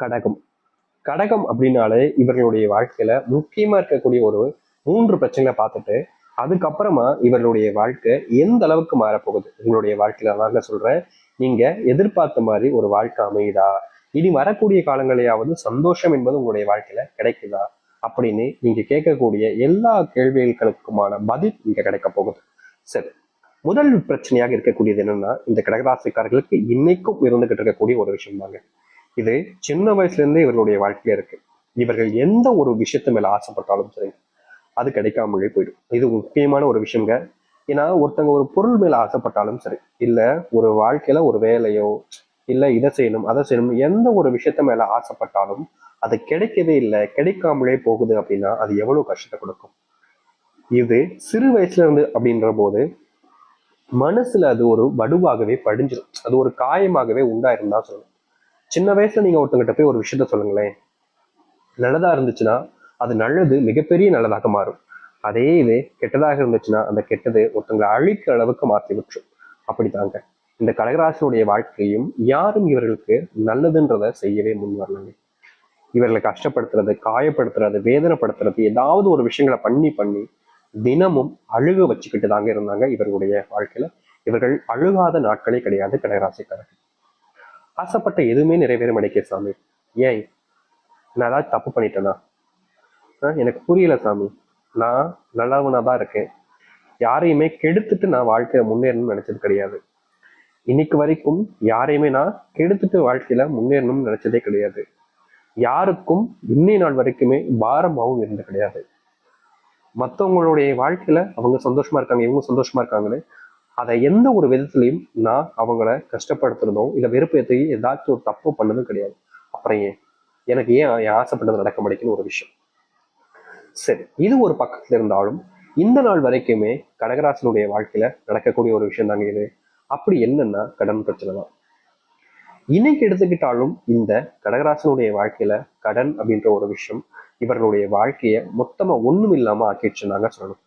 கடகம். கடகம் அப்படின்னாலே இவர்களுடைய வாழ்க்கையில முக்கியமா இருக்கக்கூடிய ஒரு 3 பிரச்சனைகளை பார்த்துட்டு அதுக்கப்புறமா இவர்களுடைய வாழ்க்கை எந்த அளவுக்கு மாறப்போகுது உங்களுடைய வாழ்க்கையில தாங்க சொல்றேன். நீங்க எதிர்பார்த்த மாதிரி ஒரு வாழ்க்கை அமையுதா, இனி வரக்கூடிய காலங்களையாவது சந்தோஷம் என்பது உங்களுடைய வாழ்க்கையில கிடைக்குதா அப்படின்னு நீங்க கேட்கக்கூடிய எல்லா கேள்விகளுக்குமான பதில் இங்க கிடைக்க போகுது. சரி, முதல் பிரச்சனையாக இருக்கக்கூடியது என்னன்னா, இந்த கடகராசிக்காரர்களுக்கு இன்னைக்கும் இருந்துகிட்டு இருக்கக்கூடிய ஒரு விஷயம் தாங்க. இது சின்ன வயசுல இருந்தே இவர்களுடைய வாழ்க்கையில இருக்கு. இவர்கள் எந்த ஒரு விஷயத்து மேல ஆசைப்பட்டாலும் சரி, அது கிடைக்காமலே போயிடும். இது முக்கியமான ஒரு விஷயங்க. ஏன்னா ஒருத்தவங்க ஒரு பொருள் மேல ஆசைப்பட்டாலும் சரி, இல்ல ஒரு வாழ்க்கையில ஒரு வேலையோ, இல்ல இதை செய்யணும் அதை செய்யணும், எந்த ஒரு விஷயத்த மேல ஆசைப்பட்டாலும் அது கிடைக்கவே இல்லை, கிடைக்காமலே போகுது அப்படின்னா அது எவ்வளவு கஷ்டத்தை கொடுக்கும். இது சிறு வயசுல இருந்து அப்படின்ற போது மனசுல அது ஒரு வடுவாகவே படிஞ்சிடும், அது ஒரு காயமாகவே உண்டாயிருந்தா சொல்லணும். சின்ன வயசுல நீங்க ஒருத்தங்கிட்ட போய் ஒரு விஷயத்த சொல்லுங்களேன், நல்லதா இருந்துச்சுன்னா அது நல்லது மிகப்பெரிய நல்லதாக மாறும். அதே இது கெட்டதாக இருந்துச்சுன்னா அந்த கெட்டது ஒருத்தங்களை அழிக்கிற அளவுக்கு மாற்றி விட்டுரும். அப்படித்தாங்க இந்த கடகராசியுடைய வாழ்க்கையும் யாரும் இவர்களுக்கு நல்லதுன்றத செய்யவே முன் வரலங்க. இவர்களை கஷ்டப்படுத்துறது, காயப்படுத்துறது, வேதனைப்படுத்துறது, ஏதாவது ஒரு விஷயங்களை பண்ணி பண்ணி தினமும் அழுக வச்சுக்கிட்டு தாங்க இருந்தாங்க இவர்களுடைய வாழ்க்கையில. இவர்கள் அழுகாத நாட்களே கிடையாது கடகராசிக்காரர்கள். ஆசைப்பட்ட எதுவுமே நிறைவேற மாட்டேங்குது சாமி, ஏன் நான் ஏதாவது தப்பு பண்ணிட்டேனா, எனக்கு புரியல சாமி, நான் நல்லவனா தான் இருக்கேன், யாரையுமே கெடுத்துட்டு நான் வாழ்க்கையில முன்னேறணும்னு நினைச்சது கிடையாது, இன்னைக்கு வரைக்கும் யாரையுமே நான் கெடுத்துட்டு வாழ்க்கையில முன்னேறணும்னு நினைச்சதே கிடையாது, யாருக்கும் இன்னை நாள் வரைக்குமே பாரமாகவும் இருந்தது கிடையாது, மற்றவங்களுடைய வாழ்க்கையில அவங்க சந்தோஷமா இருக்காங்க, இவங்க சந்தோஷமா இருக்காங்கன்னு அதை எந்த ஒரு விதத்திலையும் நான் அவங்கள கஷ்டப்படுத்துறதோ இல்ல வெறுப்பேற்றி ஏதாச்சும் ஒரு தப்பு பண்ணதும் கிடையாது. அப்புறம் ஏன் எனக்கு ஏன் ஆசைப்பட்டது நடக்க மாட்டேங்குன்னு ஒரு விஷயம். சரி, இது ஒரு பக்கத்துல இருந்தாலும் இந்த நாள் வரைக்குமே கடகராசனுடைய வாழ்க்கையில நடக்கக்கூடிய ஒரு விஷயம் தாங்க இது. அப்படி என்னன்னா கடன் பிரச்சனை தான். இன்னைக்கு எடுத்துக்கிட்டாலும் இந்த கடகராசனுடைய வாழ்க்கையில கடன் அப்படின்ற ஒரு விஷயம் இவர்களுடைய வாழ்க்கைய மொத்தமா ஒண்ணும் இல்லாம ஆக்கிடுச்சுன்னாங்க சொல்லணும்.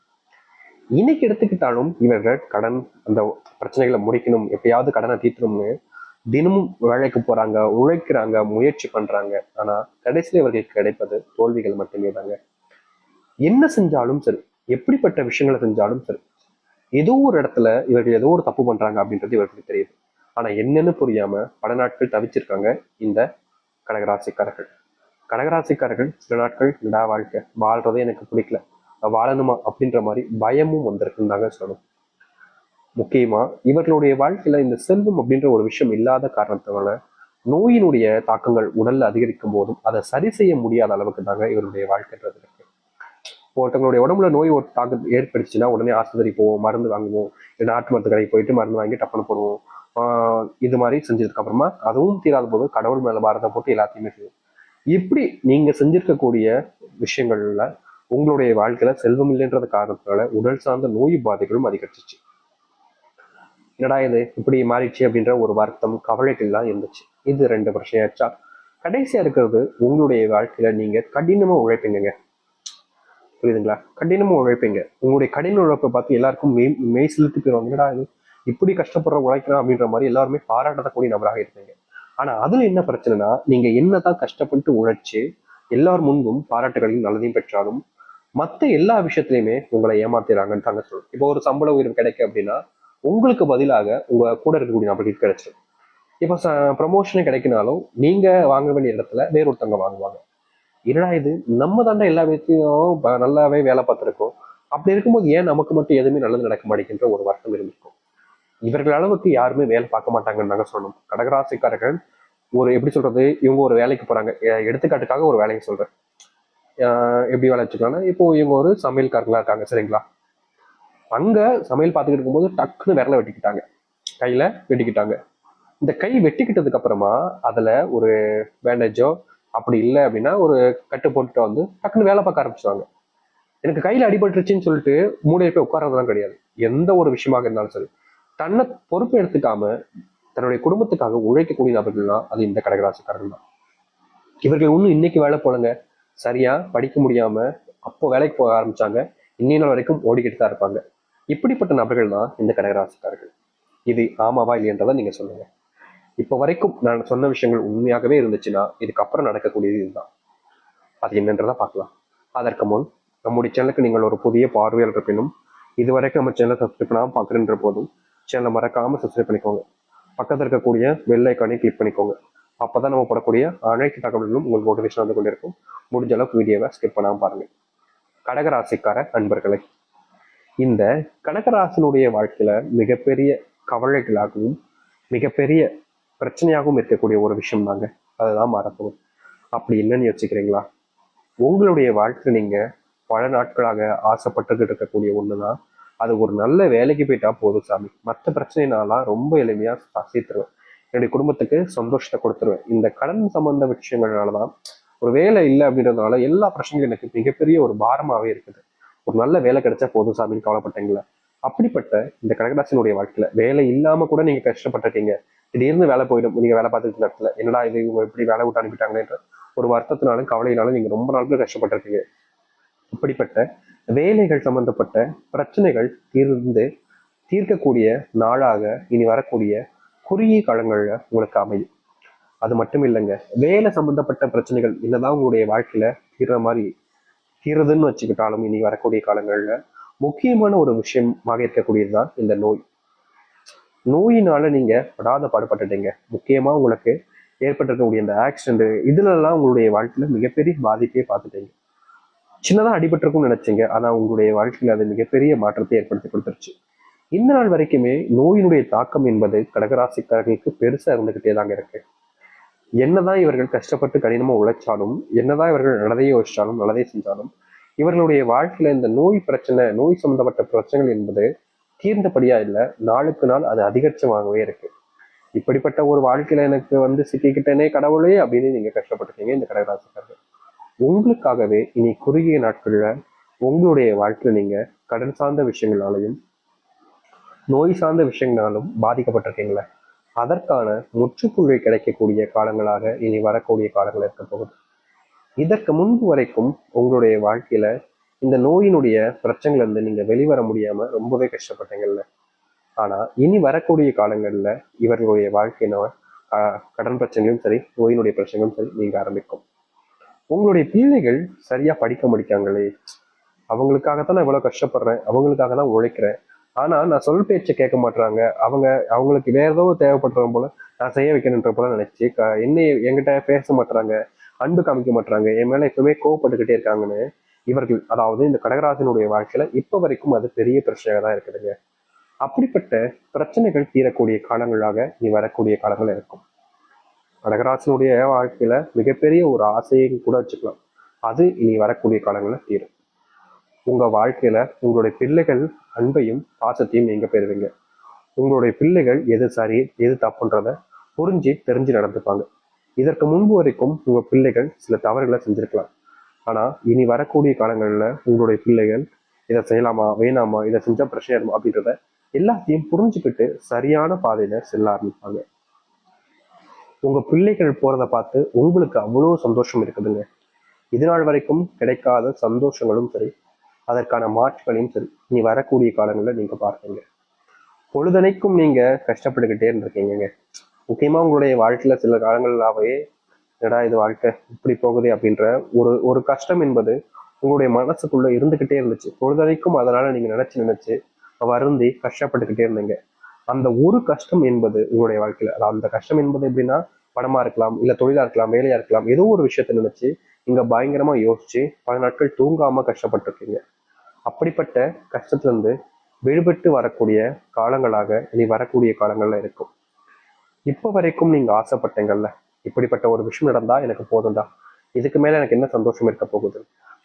இன்னைக்கு எடுத்துக்கிட்டாலும் இவர்கள் கடன் அந்த பிரச்சனைகளை முடிக்கணும், எப்பயாவது கடனை தீர்த்தணும்னு தினமும் வேலைக்கு போறாங்க, உழைக்கிறாங்க, முயற்சி பண்றாங்க. ஆனா கடைசியில் இவர்களுக்கு கிடைப்பது தோல்விகள் மட்டுமே தாங்க. என்ன செஞ்சாலும் சரி, எப்படிப்பட்ட விஷயங்களை செஞ்சாலும் சரி, ஏதோ ஒரு இடத்துல இவர்கள் ஏதோ ஒரு தப்பு பண்றாங்க அப்படின்றது இவர்களுக்கு தெரியுது. ஆனா என்னன்னு புரியாம பல நாட்கள் தவிச்சிருக்காங்க இந்த கடகராசிக்காரர்கள். கடகராசிக்காரர்கள் சில நாட்கள் விடா வாழ்க்கை வாழ்றதே எனக்கு பிடிக்கல, வாழணுமா அப்படின்ற மாதிரி பயமும் வந்திருக்குன்னு தாங்க சொல்லணும். முக்கியமா இவர்களுடைய வாழ்க்கையில இந்த செல்வம் அப்படின்ற ஒரு விஷயம் இல்லாத காரணத்தினால நோயினுடைய தாக்கங்கள் உடல்ல அதிகரிக்கும் போதும் அதை சரி செய்ய முடியாத அளவுக்கு தாங்க இவருடைய வாழ்க்கைன்றது இருக்கு. ஒருத்தவங்களுடைய உடம்புல நோய் ஒரு தாக்கம் ஏற்படுச்சுன்னா உடனே ஆஸ்பத்திரி போவோம், மருந்து வாங்குவோம், இல்லை நாட்டு மருந்து கடைக்கு போயிட்டு மருந்து வாங்கி டப்பனை போடுவோம். இது மாதிரி செஞ்சதுக்கு அப்புறமா அதுவும் தீராத போது கடவுள் மேல பாரத்தை போட்டு எல்லாத்தையுமே செய்வோம். இப்படி நீங்க செஞ்சிருக்கக்கூடிய விஷயங்கள்ல உங்களுடைய வாழ்க்கையில செல்வம் இல்லைன்றது காரணத்தினால உடல் சார்ந்த நோய் பாதைகளும் அதிகரிச்சிச்சு. என்னடா இது இப்படி மாறிடுச்சு அப்படின்ற ஒரு வருத்தம் கவலைகள்லாம் இருந்துச்சு. இது 2 பிரச்சனையாச்சா. கடைசியா இருக்கிறது உங்களுடைய வாழ்க்கையில நீங்க கடினமா உழைப்பீங்க. புரியுதுங்களா? கடினமா உழைப்பீங்க. உங்களுடைய கடின உழைப்பை பார்த்து எல்லாருக்கும் மெய் செலுத்தி போயிடுவாங்க. என்னடா இது இப்படி கஷ்டப்படுற உழைக்கிறான் அப்படின்ற மாதிரி எல்லாருமே பாராட்டக்கூடிய நபராக இருப்பீங்க. ஆனா அதுல என்ன பிரச்சனைனா, நீங்க என்னதான் கஷ்டப்பட்டு உழைச்சு எல்லார் முன்பும் பாராட்டுகளையும் நல்லதையும் பெற்றாலும் மத்த எல்லா விஷயத்திலையுமே உங்களை ஏமாத்திடுறாங்கன்னு தாங்க சொல்லணும். இப்போ ஒரு சம்பள உயர்வு கிடைக்கு அப்படின்னா உங்களுக்கு பதிலாக உங்க கூட இருக்கக்கூடிய நபர்களுக்கு கிடைச்சிடும். இப்போ ப்ரமோஷனே கிடைக்கினாலும் நீங்க வாங்க வேண்டிய இடத்துல வேறொருத்தவங்க வாங்குவாங்க. என்னடா இது நம்ம தாண்டா எல்லா விதத்தையும் நல்லாவே வேலை பார்த்துருக்கோம், அப்படி இருக்கும்போது ஏன் நமக்கு மட்டும் எதுவுமே நல்லது நடக்க மாட்டேங்கிற ஒரு வருத்தம் இருந்திருக்கும். இவர்கள் அளவுக்கு யாருமே வேலை பார்க்க மாட்டாங்கன்னு நாங்க சொல்லணும். கடகராசிக்காரர்கள் ஒரு எப்படி சொல்றது, இவங்க ஒரு வேலைக்கு போறாங்க, எடுத்துக்காட்டுக்காக ஒரு வேலைக்கு சொல்றேன். எப்படி வேலை வச்சுக்கலாம்னா, இப்போ இவங்க ஒரு சமையல்காரங்களா இருக்காங்க சரிங்களா, அங்க சமையல் பார்த்துக்கிட்டு இருக்கும்போது டக்குன்னு விரல வெட்டிக்கிட்டாங்க, கையில வெட்டிக்கிட்டாங்க. இந்த கை வெட்டிக்கிட்டதுக்கு அப்புறமா அதுல ஒரு பேண்டேஜோ அப்படி இல்லை அப்படின்னா ஒரு கட்டு போட்டுட்டு வந்து டக்குன்னு வேலை பார்க்க ஆரம்பிச்சுவாங்க. எனக்கு கையில அடிபட்டுருச்சுன்னு சொல்லிட்டு மூளையை போய் உட்கார்றதுலாம் கிடையாது. எந்த ஒரு விஷயமாக இருந்தாலும் சரி, தன்னை பொறுப்பு எடுத்துக்காம தன்னுடைய குடும்பத்துக்காக உழைக்கக்கூடிய நபர்கள்னா அது இந்த கடகராசிக்காரர்கள் தான். இவர்கள் இன்னும் இன்னைக்கு வேலை போலங்க, சரியா படிக்க முடியாம அப்போ வேலைக்கு போக ஆரம்பிச்சாங்க, இன்னி நாள் வரைக்கும் ஓடிக்கிட்டு தான் இருப்பாங்க. இப்படிப்பட்ட நபர்கள் தான் இந்த கடகராசிக்காரர்கள். இது ஆமாவா இல்லையன்றதை நீங்க சொல்லுங்க. இப்போ வரைக்கும் நான் சொன்ன விஷயங்கள் உண்மையாகவே இருந்துச்சுன்னா இதுக்கப்புறம் நடக்கக்கூடியது இதுதான். அது என்னன்றதை பார்க்கலாம். அதற்கு முன் நம்முடைய சேனலுக்கு நீங்கள் ஒரு புதிய பார்வையாளர் இருப்பினும் இதுவரைக்கும் நம்ம சேனலை சப்ஸ்கிரைப் பண்ணாமல் பார்க்குறன்ற போதும் சேனலை மறக்காமல் சப்ஸ்கிரைப் பண்ணிக்கோங்க. பக்கத்தில் இருக்கக்கூடிய பெல் ஐக்கானை கிளிக் பண்ணிக்கோங்க. அப்போதான் நம்ம போடக்கூடிய அனைத்து தகவல்களும் உங்களுக்கு நோட்டிஃபிகேஷன் வந்து கொண்டிருக்கும். முடிஞ்ச அளவுக்கு வீடியோவை ஸ்கிப் பண்ணாமல் பாருங்கள். கடகராசிக்கார நண்பர்களை, இந்த கடகராசினுடைய வாழ்க்கையில மிகப்பெரிய கவலைகளாகவும் மிகப்பெரிய பிரச்சனையாகவும் இருக்கக்கூடிய ஒரு விஷயம் தாங்க அதுதான் மாறப்போகுது. அப்படி என்னன்னு யோசிக்கிறீங்களா? உங்களுடைய வாழ்க்கை நீங்க பல நாட்களாக ஆசைப்பட்டுக்கிட்டு இருக்கக்கூடிய ஒண்ணுதான், அது ஒரு நல்ல வேலைக்கு போயிட்டா போதும் சாமி, மற்ற பிரச்சனைனாலாம் ரொம்ப எளிமையா தீர்த்துருவேன், என்னுடைய குடும்பத்துக்கு சந்தோஷத்தை கொடுத்துருவேன், இந்த கடன் சம்பந்த விஷயங்கள்னாலதான் ஒரு வேலை இல்லை அப்படின்றதுனால எல்லா பிரச்சனையும் எனக்கு மிகப்பெரிய ஒரு பாரமாவே இருக்குது, ஒரு நல்ல வேலை கிடைச்சா போதும் சாமின்னு கவலைப்பட்டீங்களா? அப்படிப்பட்ட இந்த கடகராசினுடைய வாழ்க்கையில வேலை இல்லாம கூட நீங்க கஷ்டப்பட்டிருக்கீங்க. திடீர்னு வேலை போயிடும், நீங்க வேலை பார்த்துட்டு இருந்த இடத்துல என்னடா இது இவங்க எப்படி வேலை விட்டு அனுப்பிட்டாங்களேன்ற ஒரு வருத்தத்தினாலும் கவலையினாலும் நீங்க ரொம்ப நாட்கள் கஷ்டப்பட்டிருக்கீங்க. இப்படிப்பட்ட வேலைகள் சம்பந்தப்பட்ட பிரச்சனைகள் தீர்க்கக்கூடிய நாளாக இனி வரக்கூடிய குறுகிய காலங்கள்ல உங்களுக்கு அமையும். அது மட்டும் இல்லைங்க, வேலை சம்பந்தப்பட்ட பிரச்சனைகள் என்னதான் உங்களுடைய வாழ்க்கையில தீர்றதுன்னு வச்சுக்கிட்டாலும் இனி வரக்கூடிய காலங்கள்ல முக்கியமான ஒரு விஷயமாக இருக்கக்கூடியதுதான் இந்த நோய். நோயினால நீங்க படாத பாடுபட்டுட்டீங்க. முக்கியமா உங்களுக்கு ஏற்பட்டிருக்கக்கூடிய இந்த ஆக்சிடென்ட் இதுல எல்லாம் உங்களுடைய வாழ்க்கையில மிகப்பெரிய பாதிப்பையே பார்த்துட்டீங்க. சின்னதா அடிபட்டிருக்கும்னு நினைச்சீங்க, ஆனா உங்களுடைய வாழ்க்கையில அது மிகப்பெரிய மாற்றத்தை ஏற்படுத்தி கொடுத்துருச்சு. இந்த நாள் வரைக்குமே நோயினுடைய தாக்கம் என்பது கடகராசிக்காரர்களுக்கு பெருசா இருந்துகிட்டே தாங்க இருக்கு. என்னதான் இவர்கள் கஷ்டப்பட்டு கடினமா உழைச்சாலும், என்னதான் இவர்கள் நல்லதையே யோசிச்சாலும் நல்லதே செஞ்சாலும், இவர்களுடைய வாழ்க்கையில இந்த நோய் பிரச்சனை, நோய் சம்பந்தப்பட்ட பிரச்சனைகள் என்பது தீர்ந்தபடியா இல்லை, நாளுக்கு நாள் அது அதிகரிச்சமாகவே இருக்கு. இப்படிப்பட்ட ஒரு வாழ்க்கையில எனக்கு சிக்கிக்கிட்டேனே கடவுளே அப்படின்னு நீங்க கஷ்டப்பட்டுருக்கீங்க இந்த கடகராசிக்காரர்கள். உங்களுக்காகவே இனி குறுகிய நாட்கள்ல உங்களுடைய வாழ்க்கையில நீங்க கடன் சார்ந்த விஷயங்களாலையும் நோய் சார்ந்த விஷயங்களாலும் பாதிக்கப்பட்டிருக்கீங்களே, அதற்கான முற்றுப்புள்ளி கிடைக்கக்கூடிய காலங்களாக இனி வரக்கூடிய காலங்கள் இருக்க போகுது. இதற்கு முன்பு வரைக்கும் உங்களுடைய வாழ்க்கையில இந்த நோயினுடைய பிரச்சனைல இருந்து நீங்க வெளிவர முடியாம ரொம்பவே கஷ்டப்பட்டீங்கல்ல. ஆனா இனி வரக்கூடிய காலங்கள்ல இவர்களுடைய வாழ்க்கையின கடன் பிரச்சனையும் சரி, நோயினுடைய பிரச்சனையும் சரி நீங்க ஆரம்பிக்கும். உங்களுடைய பிள்ளைகள் சரியா படிக்க முடிக்காங்களே, அவங்களுக்காகத்தான் நான் இவ்வளவு கஷ்டப்படுறேன், அவங்களுக்காக தான் உழைக்கிறேன், ஆனா நான் சொல் பேச்சை கேட்க மாட்டாங்க, அவங்களுக்கு வேற ஏதோ தேவைப்படுற போல நான் செய்ய வைக்கணுன்ற போல நினைச்சு என்கிட்ட பேச மாட்டாங்க, அன்பு காமிக்க மாட்டாங்க, என் மேல எப்பவுமே கோவப்பட்டுக்கிட்டே இருக்காங்கன்னு இவர்கள், அதாவது இந்த கடகராசினுடைய வாழ்க்கையில இப்ப வரைக்கும் அது பெரிய பிரச்சனையா தான் இருக்குதுங்க. அப்படிப்பட்ட பிரச்சனைகள் தீரக்கூடிய காலங்களாக நீ வரக்கூடிய காலங்கள் இருக்கும். கடகராசினுடைய வாழ்க்கையில மிகப்பெரிய ஒரு ஆசையும் கூட வச்சுக்கலாம், அது இனி வரக்கூடிய காலங்கள்ல தீரும். உங்க வாழ்க்கையில உங்களுடைய பிள்ளைகள் அன்பையும் பாசத்தையும் நீங்க பெறுவீங்க. உங்களுடைய பிள்ளைகள் எது சரி எது தப்புன்றத புரிஞ்சு தெரிஞ்சு நடந்துப்பாங்க. இதற்கு முன்பு வரைக்கும் உங்க பிள்ளைகள் சில தவறுகளை செஞ்சிருக்கலாம், ஆனா இனி வரக்கூடிய காலங்கள்ல உங்களுடைய பிள்ளைகள் இதை செய்யலாமா வேணாமா, இதை செஞ்சா பிரச்சனை ஆகுமா அப்படின்றத எல்லாத்தையும் புரிஞ்சுக்கிட்டு சரியான பாதையில செல்ல ஆரம்பிப்பாங்க. உங்க பிள்ளைகள் போறதை பார்த்து உங்களுக்கு அவ்வளவு சந்தோஷம் இருக்குதுங்க. இது நாள் வரைக்கும் கிடைக்காத சந்தோஷங்களும் சரி, அதற்கான மாற்றுகளையும் சரி நீ வரக்கூடிய காலங்களில் நீங்க பார்ப்பீங்க. பொழுதனைக்கும் நீங்க கஷ்டப்பட்டுக்கிட்டே இருந்திருக்கீங்க. முக்கியமா உங்களுடைய வாழ்க்கையில சில காலங்களாவே என்னடா இது வாழ்க்கை இப்படி போகுது அப்படின்ற ஒரு கஷ்டம் என்பது உங்களுடைய மனசுக்குள்ள இருந்துகிட்டே இருந்துச்சு. பொழுதனைக்கும் அதனால நீங்க நினைச்சு வருந்தி கஷ்டப்பட்டுக்கிட்டே இருந்தீங்க. அந்த ஒரு கஷ்டம் என்பது உங்களுடைய வாழ்க்கையில, அந்த கஷ்டம் என்பது எப்படின்னா பணமா இருக்கலாம், இல்ல தொழிலா இருக்கலாம், வேலையா இருக்கலாம், ஏதோ ஒரு விஷயத்த நினைச்சு நீங்க பயங்கரமா யோசிச்சு பல நாட்கள் தூங்காம கஷ்டப்பட்டிருக்கீங்க. அப்படிப்பட்ட கஷ்டத்துல இருந்து விடுபட்டு வரக்கூடிய காலங்களாக இனி வரக்கூடிய காலங்கள்ல இருக்கும். இப்ப வரைக்கும் நீங்க ஆசைப்பட்டீங்கல்ல, இப்படிப்பட்ட ஒரு விஷயம் நடந்தா எனக்கு போதும்டா, இதுக்கு மேல எனக்கு என்ன சந்தோஷம் இருக்க போகுது,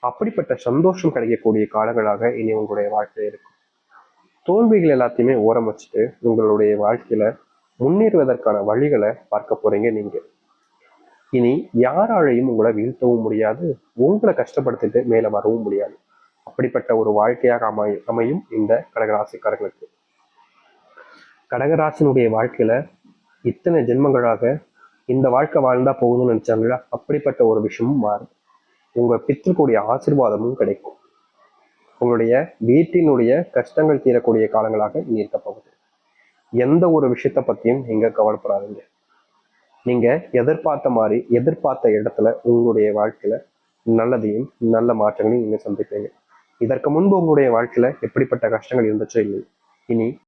அப்படிப்பட்ட சந்தோஷம் கிடைக்கக்கூடிய காலங்களாக இனி உங்களுடைய வாழ்க்கையில இருக்கும். தோல்விகள் எல்லாத்தையுமே ஓரம் வச்சுட்டு உங்களுடைய வாழ்க்கையில முன்னேறுவதற்கான வழிகளை பார்க்க போறீங்க நீங்க. இனி யாராலையும் உங்களை வீழ்த்தவும் முடியாது, உங்களை கஷ்டப்படுத்திட்டு மேல வரவும் முடியாது. அப்படிப்பட்ட ஒரு வாழ்க்கையாக அமையும் இந்த கடகராசிக்காரர்களுக்கு. கடகராசினுடைய வாழ்க்கையில இத்தனை ஜென்மங்களாக இந்த வாழ்க்கை வாழ்ந்தா போகுதுன்னு நினைச்சாங்களா, அப்படிப்பட்ட ஒரு விஷயமும் மாறும். உங்க பித்திருக்கூடிய ஆசீர்வாதமும் கிடைக்கும். உங்களுடைய வீட்டினுடைய கஷ்டங்கள் தீரக்கூடிய காலங்களாக இனி இருக்க போகுது. எந்த ஒரு விஷயத்த பத்தியும் நீங்க கவலைப்படாதீங்க. நீங்க எதிர்பார்த்த மாதிரி எதிர்பார்த்த இடத்துல உங்களுடைய வாழ்க்கையில நல்லதையும் நல்ல மாற்றங்களையும் நீங்க சந்திப்பீங்க. இதற்கு முன்பு உங்களுடைய வாழ்க்கையில எப்படிப்பட்ட கஷ்டங்கள் இருந்துச்சோ இல்லை, இனி